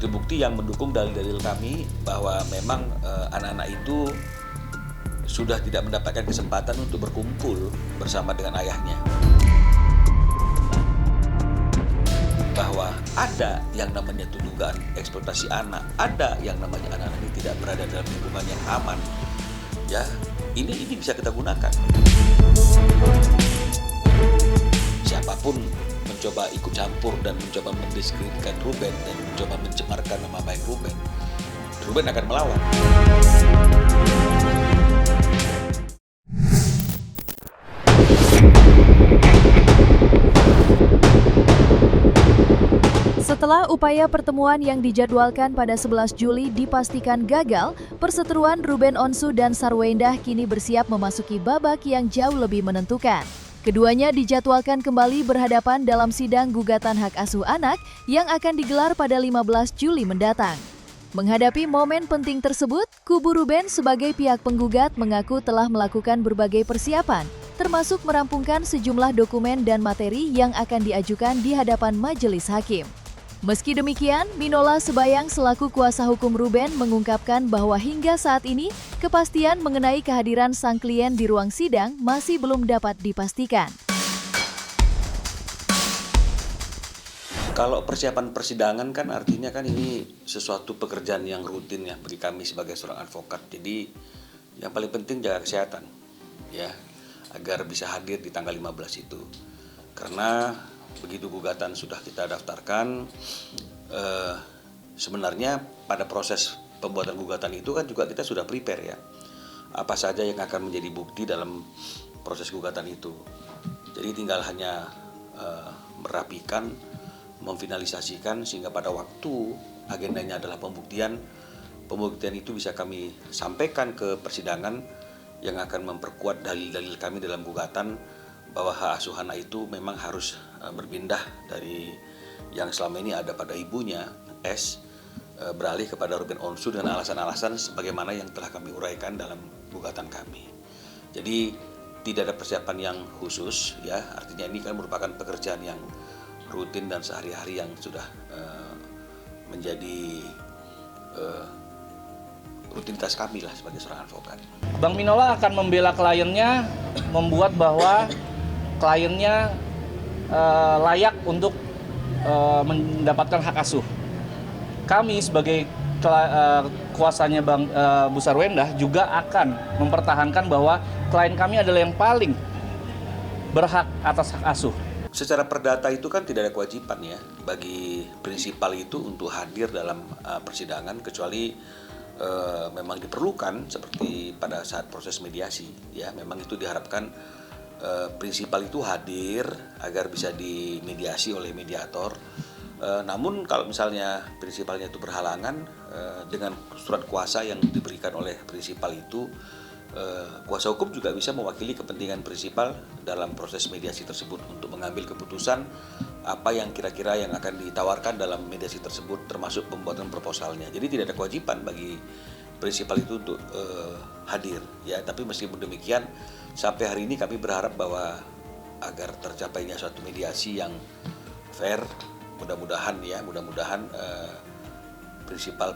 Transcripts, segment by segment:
bukti-bukti yang mendukung dalil-dalil kami bahwa memang anak-anak itu sudah tidak mendapatkan kesempatan untuk berkumpul bersama dengan ayahnya. Bahwa ada yang namanya dugaan eksploitasi anak, ada yang namanya anak-anak ini tidak berada dalam lingkungan yang aman. Ya, ini bisa kita gunakan. Siapapun mencoba ikut campur dan mencoba mendiskreditkan Ruben dan mencoba mencemarkan nama baik Ruben akan melawan. Setelah upaya pertemuan yang dijadwalkan pada 11 Juli dipastikan gagal, perseteruan Ruben Onsu dan Sarwendah kini bersiap memasuki babak yang jauh lebih menentukan. Keduanya dijadwalkan kembali berhadapan dalam sidang gugatan hak asuh anak yang akan digelar pada 15 Juli mendatang. Menghadapi momen penting tersebut, kubu Ruben sebagai pihak penggugat mengaku telah melakukan berbagai persiapan, termasuk merampungkan sejumlah dokumen dan materi yang akan diajukan di hadapan majelis hakim. Meski demikian, Minola Sebayang selaku kuasa hukum Ruben mengungkapkan bahwa hingga saat ini, kepastian mengenai kehadiran sang klien di ruang sidang masih belum dapat dipastikan. Kalau persiapan persidangan kan artinya kan ini sesuatu pekerjaan yang rutin ya bagi kami sebagai seorang advokat. Jadi yang paling penting jaga kesehatan ya agar bisa hadir di tanggal 15 itu. Karena begitu gugatan sudah kita daftarkan, sebenarnya pada proses pembuatan gugatan itu kan juga kita sudah prepare ya. Apa saja yang akan menjadi bukti dalam proses gugatan itu. Jadi tinggal hanya merapikan, memfinalisasikan sehingga pada waktu agendanya adalah pembuktian itu bisa kami sampaikan ke persidangan yang akan memperkuat dalil-dalil kami dalam gugatan bahwa hak asuh anak itu memang harus berpindah dari yang selama ini ada pada ibunya, S, beralih kepada Ruben Onsu dengan alasan-alasan sebagaimana yang telah kami uraikan dalam gugatan kami. Jadi tidak ada persiapan yang khusus, ya artinya ini kan merupakan pekerjaan yang rutin dan sehari-hari yang sudah menjadi rutinitas kami lah sebagai seorang advokat. Bang Minola akan membela kliennya, membuat bahwa kliennya layak untuk mendapatkan hak asuh. Kami sebagai kuasanya Bang Bu Sarwendah juga akan mempertahankan bahwa klien kami adalah yang paling berhak atas hak asuh. Secara perdata itu kan tidak ada kewajiban ya bagi prinsipal itu untuk hadir dalam persidangan kecuali memang diperlukan seperti pada saat proses mediasi ya memang itu diharapkan prinsipal itu hadir agar bisa dimediasi oleh mediator. Namun kalau misalnya prinsipalnya itu berhalangan dengan surat kuasa yang diberikan oleh prinsipal itu, kuasa hukum juga bisa mewakili kepentingan prinsipal dalam proses mediasi tersebut untuk mengambil keputusan apa yang kira-kira yang akan ditawarkan dalam mediasi tersebut termasuk pembuatan proposalnya. Jadi tidak ada kewajiban bagi prinsipal itu untuk hadir ya, tapi meskipun demikian sampai hari ini kami berharap bahwa agar tercapainya suatu mediasi yang fair, mudah-mudahan prinsipal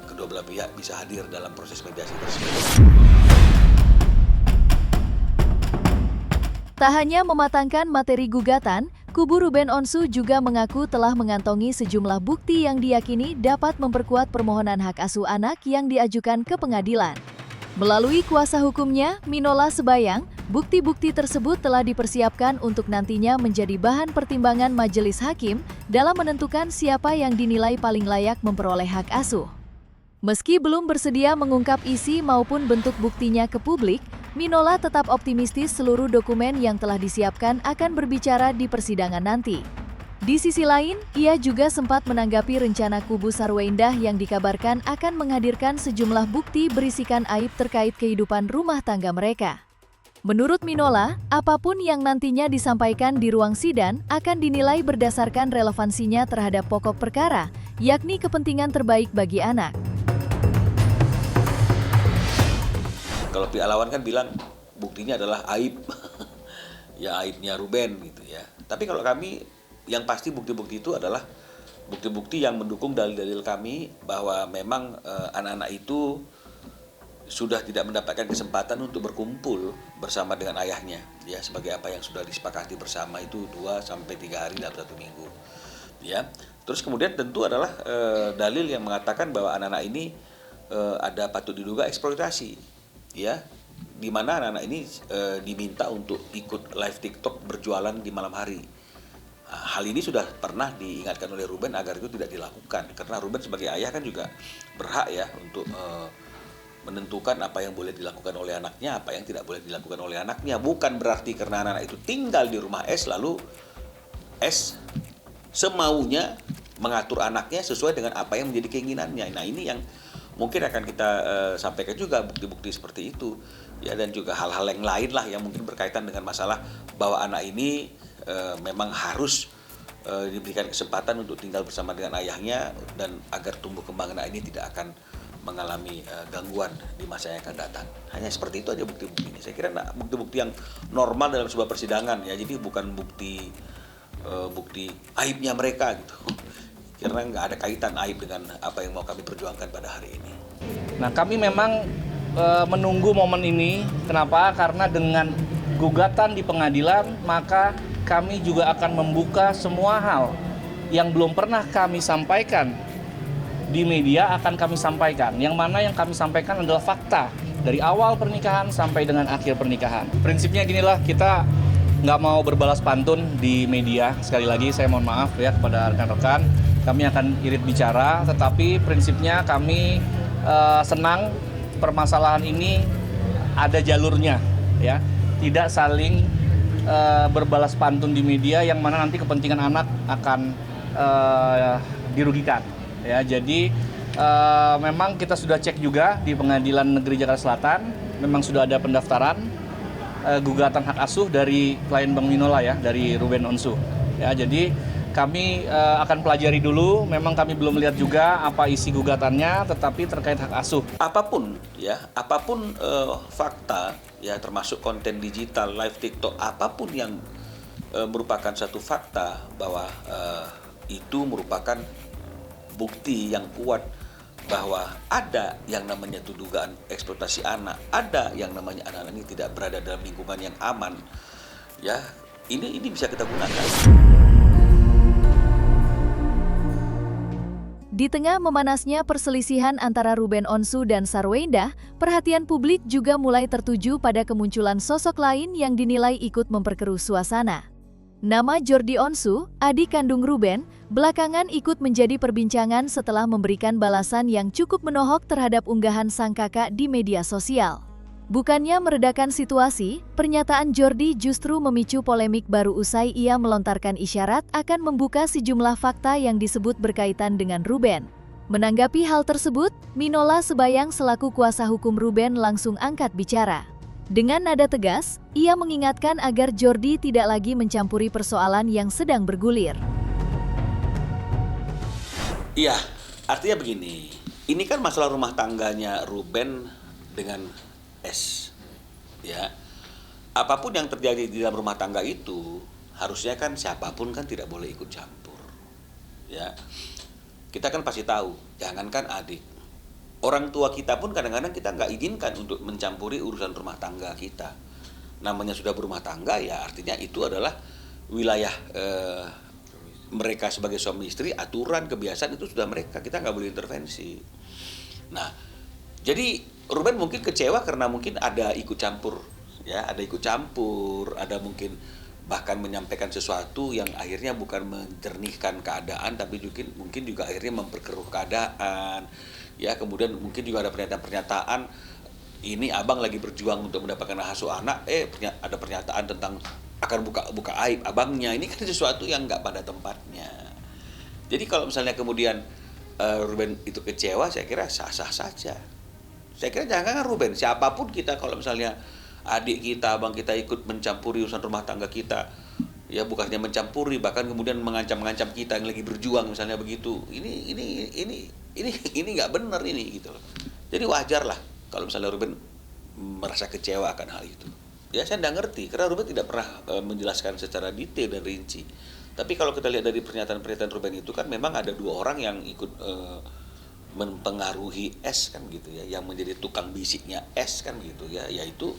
kedua belah pihak bisa hadir dalam proses mediasi tersebut. Tak hanya mematangkan materi gugatan, kubu Ruben Onsu juga mengaku telah mengantongi sejumlah bukti yang diyakini dapat memperkuat permohonan hak asuh anak yang diajukan ke pengadilan. Melalui kuasa hukumnya, Minola Sebayang, bukti-bukti tersebut telah dipersiapkan untuk nantinya menjadi bahan pertimbangan majelis hakim dalam menentukan siapa yang dinilai paling layak memperoleh hak asuh. Meski belum bersedia mengungkap isi maupun bentuk buktinya ke publik, Minola tetap optimistis seluruh dokumen yang telah disiapkan akan berbicara di persidangan nanti. Di sisi lain, ia juga sempat menanggapi rencana kubu Sarwendah yang dikabarkan akan menghadirkan sejumlah bukti berisikan aib terkait kehidupan rumah tangga mereka. Menurut Minola, apapun yang nantinya disampaikan di ruang sidang akan dinilai berdasarkan relevansinya terhadap pokok perkara, yakni kepentingan terbaik bagi anak. Kalau pihak lawan kan bilang buktinya adalah aib, ya aibnya Ruben gitu ya. Tapi kalau kami yang pasti bukti-bukti itu adalah bukti-bukti yang mendukung dalil-dalil kami bahwa memang anak-anak itu sudah tidak mendapatkan kesempatan untuk berkumpul bersama dengan ayahnya, ya, sebagai apa yang sudah disepakati bersama itu 2 sampai 3 hari dalam 1 minggu, ya. Terus kemudian tentu adalah dalil yang mengatakan bahwa anak-anak ini ada patut diduga eksploitasi, ya, di mana anak-anak ini diminta untuk ikut live TikTok berjualan di malam hari. Nah, hal ini sudah pernah diingatkan oleh Ruben agar itu tidak dilakukan, karena Ruben sebagai ayah kan juga berhak ya untuk menentukan apa yang boleh dilakukan oleh anaknya, apa yang tidak boleh dilakukan oleh anaknya. Bukan berarti karena anak-anak itu tinggal di rumah S lalu S semaunya mengatur anaknya sesuai dengan apa yang menjadi keinginannya. Nah, ini yang mungkin akan kita sampaikan juga bukti-bukti seperti itu, ya, dan juga hal-hal yang lain lah yang mungkin berkaitan dengan masalah bahwa anak ini memang harus diberikan kesempatan untuk tinggal bersama dengan ayahnya dan agar tumbuh kembang anak ini tidak akan mengalami gangguan di masa yang akan datang. Hanya seperti itu aja bukti-buktinya. Saya kira bukti-bukti yang normal dalam sebuah persidangan, ya. Jadi bukan bukti aibnya mereka gitu. Karena nggak ada kaitan aib dengan apa yang mau kami perjuangkan pada hari ini. Nah, kami memang menunggu momen ini. Kenapa? Karena dengan gugatan di pengadilan, maka kami juga akan membuka semua hal yang belum pernah kami sampaikan di media akan kami sampaikan. Yang mana yang kami sampaikan adalah fakta dari awal pernikahan sampai dengan akhir pernikahan. Prinsipnya ginilah, kita nggak mau berbalas pantun di media. Sekali lagi saya mohon maaf ya kepada rekan-rekan. Kami akan irit bicara, tetapi prinsipnya kami senang permasalahan ini ada jalurnya, ya. Tidak saling berbalas pantun di media yang mana nanti kepentingan anak akan dirugikan. Ya, jadi memang kita sudah cek juga di Pengadilan Negeri Jakarta Selatan, memang sudah ada pendaftaran gugatan hak asuh dari klien Bang Minola, ya, dari Ruben Onsu. Ya, jadi kami akan pelajari dulu. Memang kami belum lihat juga apa isi gugatannya, tetapi terkait hak asuh. Apapun fakta, ya, termasuk konten digital, live TikTok, apapun yang merupakan satu fakta bahwa itu merupakan bukti yang kuat bahwa ada yang namanya dugaan eksploitasi anak, ada yang namanya anak-anak ini tidak berada dalam lingkungan yang aman, ya, ini bisa kita gunakan. Di tengah memanasnya perselisihan antara Ruben Onsu dan Sarwenda, perhatian publik juga mulai tertuju pada kemunculan sosok lain yang dinilai ikut memperkeruh suasana. Nama Jordi Onsu, adik kandung Ruben, belakangan ikut menjadi perbincangan setelah memberikan balasan yang cukup menohok terhadap unggahan sang kakak di media sosial. Bukannya meredakan situasi, pernyataan Jordi justru memicu polemik baru usai ia melontarkan isyarat akan membuka sejumlah fakta yang disebut berkaitan dengan Ruben. Menanggapi hal tersebut, Minola Sebayang selaku kuasa hukum Ruben langsung angkat bicara. Dengan nada tegas, ia mengingatkan agar Jordi tidak lagi mencampuri persoalan yang sedang bergulir. Iya, artinya begini, ini kan masalah rumah tangganya Ruben dengan S, ya. Apapun yang terjadi di dalam rumah tangga itu, harusnya kan siapapun kan tidak boleh ikut campur, ya. Kita kan pasti tahu, jangankan adik, orang tua kita pun kadang-kadang kita nggak izinkan untuk mencampuri urusan rumah tangga kita. Namanya sudah berumah tangga, ya artinya itu adalah wilayah mereka sebagai suami istri, aturan, kebiasaan itu sudah mereka, kita nggak boleh intervensi. Nah, jadi Ruben mungkin kecewa karena mungkin ada ikut campur, ya, ada mungkin bahkan menyampaikan sesuatu yang akhirnya bukan menjernihkan keadaan, tapi mungkin juga akhirnya memperkeruh keadaan, ya. Kemudian mungkin juga ada pernyataan ini abang lagi berjuang untuk mendapatkan hak asuh anak, ada pernyataan tentang akan buka aib abangnya. Ini kan sesuatu yang nggak pada tempatnya. Jadi kalau misalnya kemudian Ruben itu kecewa, saya kira sah-sah saja. Saya kira jangan Ruben, siapapun kita, kalau misalnya adik kita, abang kita ikut mencampuri urusan rumah tangga kita, ya bukannya mencampuri, bahkan kemudian mengancam kita yang lagi berjuang misalnya begitu. Ini nggak benar ini gitu loh. Jadi wajar lah kalau misalnya Ruben merasa kecewa akan hal itu. Ya saya nggak ngerti, karena Ruben tidak pernah menjelaskan secara detail dan rinci Tapi kalau kita lihat dari pernyataan-pernyataan Ruben itu kan memang ada 2 orang yang ikut mempengaruhi S kan gitu ya, yang menjadi tukang bisiknya S kan gitu ya, yaitu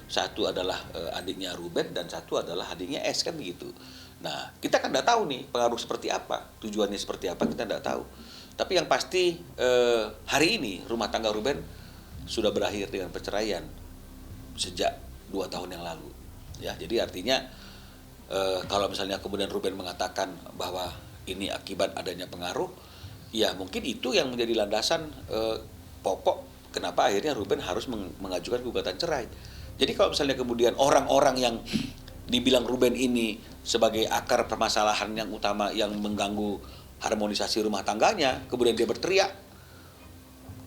satu adalah adiknya Ruben dan satu adalah adiknya S kan begitu. Nah, kita kan nggak tahu nih pengaruh seperti apa, tujuannya seperti apa, kita nggak tahu. Tapi yang pasti hari ini rumah tangga Ruben sudah berakhir dengan perceraian sejak 2 tahun yang lalu. Ya, jadi artinya kalau misalnya kemudian Ruben mengatakan bahwa ini akibat adanya pengaruh, ya mungkin itu yang menjadi landasan pokok kenapa akhirnya Ruben harus mengajukan gugatan cerai. Jadi kalau misalnya kemudian orang-orang yang dibilang Ruben ini sebagai akar permasalahan yang utama yang mengganggu harmonisasi rumah tangganya, kemudian dia berteriak,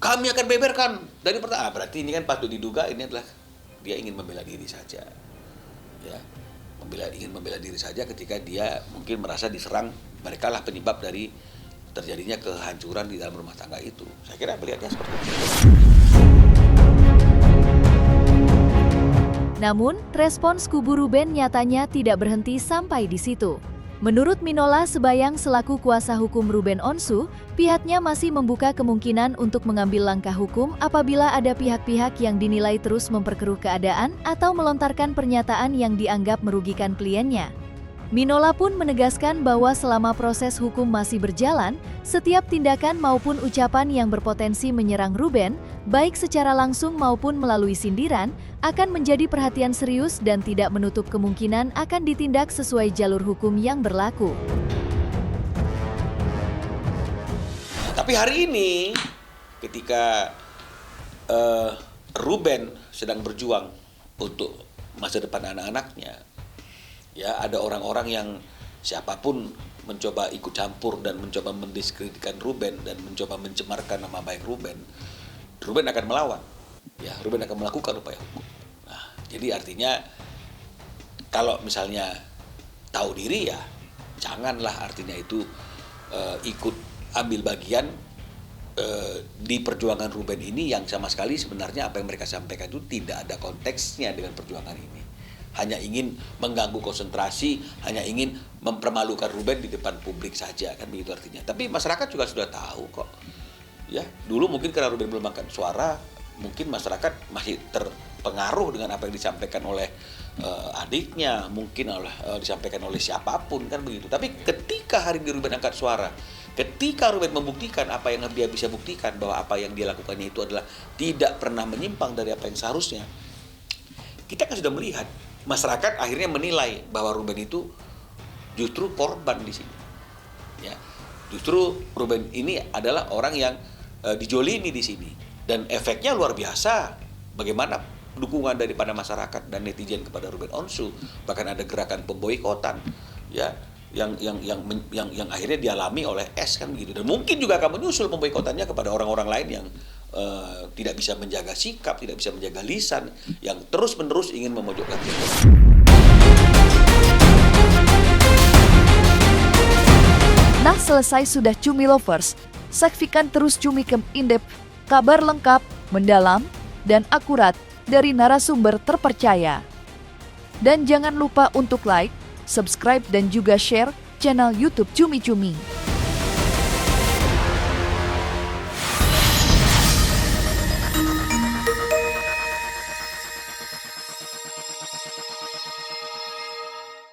kami akan beberkan dari pertama, berarti ini kan patut diduga ini adalah dia ingin membela diri saja, ya, ingin membela diri saja ketika dia mungkin merasa diserang, mereka lah penyebab dari terjadinya kehancuran di dalam rumah tangga itu. Saya kira melihatnya seperti itu. Namun, respons kubu Ruben nyatanya tidak berhenti sampai di situ. Menurut Minola Sebayang selaku kuasa hukum Ruben Onsu, pihaknya masih membuka kemungkinan untuk mengambil langkah hukum apabila ada pihak-pihak yang dinilai terus memperkeruh keadaan atau melontarkan pernyataan yang dianggap merugikan kliennya. Minola pun menegaskan bahwa selama proses hukum masih berjalan, setiap tindakan maupun ucapan yang berpotensi menyerang Ruben, baik secara langsung maupun melalui sindiran, akan menjadi perhatian serius dan tidak menutup kemungkinan akan ditindak sesuai jalur hukum yang berlaku. Tapi hari ini, ketika Ruben sedang berjuang untuk masa depan anak-anaknya, ya ada orang-orang yang siapapun mencoba ikut campur dan mencoba mendiskreditkan Ruben dan mencoba mencemarkan nama baik Ruben akan melawan. Ya, Ruben akan melakukan upaya hukum. Nah, jadi artinya kalau misalnya tahu diri ya janganlah artinya itu ikut ambil bagian di perjuangan Ruben ini yang sama sekali sebenarnya apa yang mereka sampaikan itu tidak ada konteksnya dengan perjuangan ini. Hanya ingin mengganggu konsentrasi, hanya ingin mempermalukan Ruben di depan publik saja, kan begitu artinya. Tapi masyarakat juga sudah tahu kok. Ya, dulu mungkin karena Ruben belum angkat suara, mungkin masyarakat masih terpengaruh dengan apa yang disampaikan oleh adiknya, mungkin disampaikan oleh siapapun, kan begitu. Tapi ketika hari ini Ruben angkat suara, ketika Ruben membuktikan apa yang dia bisa buktikan, bahwa apa yang dia lakukannya itu adalah tidak pernah menyimpang dari apa yang seharusnya, kita kan sudah melihat masyarakat akhirnya menilai bahwa Ruben itu justru korban di sini. Ya, justru Ruben ini adalah orang yang dijolimi di sini dan efeknya luar biasa. Bagaimana dukungan daripada masyarakat dan netizen kepada Ruben Onsu, bahkan ada gerakan pemboikotan, ya, yang akhirnya dialami oleh S kan begitu. Dan mungkin juga akan menyusul pemboikotannya kepada orang-orang lain yang tidak bisa menjaga sikap, tidak bisa menjaga lisan, yang terus-menerus ingin memojokkan dia. Nah, selesai sudah Cumi Lovers. Saksikan terus Cumi Kem Indep, kabar lengkap, mendalam, dan akurat dari narasumber terpercaya. Dan jangan lupa untuk like, subscribe, dan juga share channel YouTube Cumi Cumi.